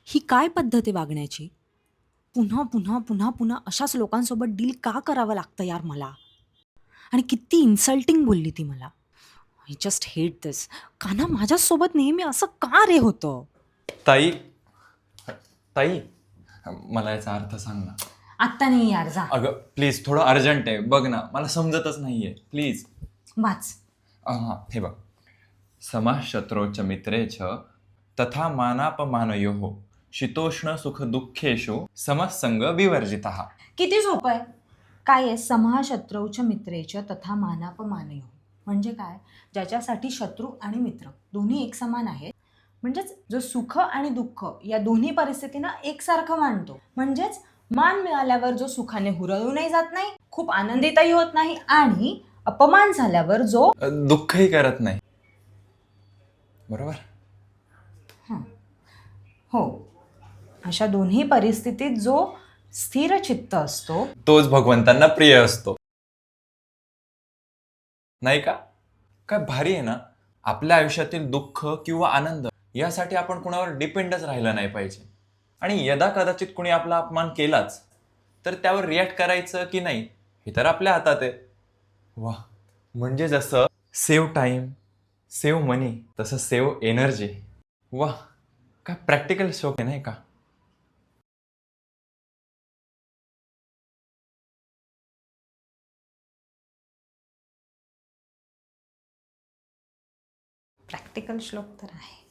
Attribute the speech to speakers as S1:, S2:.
S1: ही काय पद्धत आहे वागण्याची? पुन्हा, पुन्हा, पुन्हा, पुन्हा अशाच लोकांसोबत डील का करावं लागतं यार मला? आणि किती इन्सल्टिंग बोलली ती मला. आय जस्ट हेट दिस. का ना माझ्यासोबत नेहमी असं का रे होतं?
S2: ताई ताई मला याचा अर्थ सांग ना.
S1: आत्ता नाही यार, जा.
S2: अगं प्लीज, थोडं अर्जंट आहे, बघ ना, मला समजतच नाहीये, प्लीज.
S1: वाच.
S2: हां, हे बघ. समः शत्रोच मित्रे च तथा मानापमानयोः शीतोष्ण सुख दुःखेषु समसंग विवर्जितः.
S1: किती सोपं आहे. काय आहे? समः शत्रौच मित्रेच तथा मानापमानयोः. म्हणजे काय? ज्याच्यासाठी शत्रू आणि मित्र दोन्ही एक समान आहेत. म्हणजेच जो सुख आणि दुःख या दोन्ही परिस्थितींना एकसारखं मानतो. म्हणजेच मान मिळाल्यावर जो सुखाने हुरळूनही जात नाही, खूप आनंदितही होत नाही आणि अपमान झाल्यावर जो
S2: दुःखही करत नाही, बरोबर?
S1: हो, अशा दोन्ही परिस्थितीत जो स्थिर चित्त असतो,
S2: तोच भगवंतांना प्रिय असतो, नाही का? काय भारी आहे ना. आपल्या आयुष्यातील दुःख किंवा आनंद यासाठी आपण कुणावर डिपेंडच राहिलं नाही पाहिजे. आणि यदा कदाचित कुणी आपला अपमान केलाच तर त्यावर रिॲक्ट करायचं की नाही हे तर आपल्या हातात आहे. वा, म्हणजे जसं सेव्ह टाइम, सेव्ह मनी, तसं सेव्ह एनर्जी. वा, काय प्रॅक्टिकल शोक आहे नाही का?
S1: प्रॅक्टिकल श्लोक तर आहे.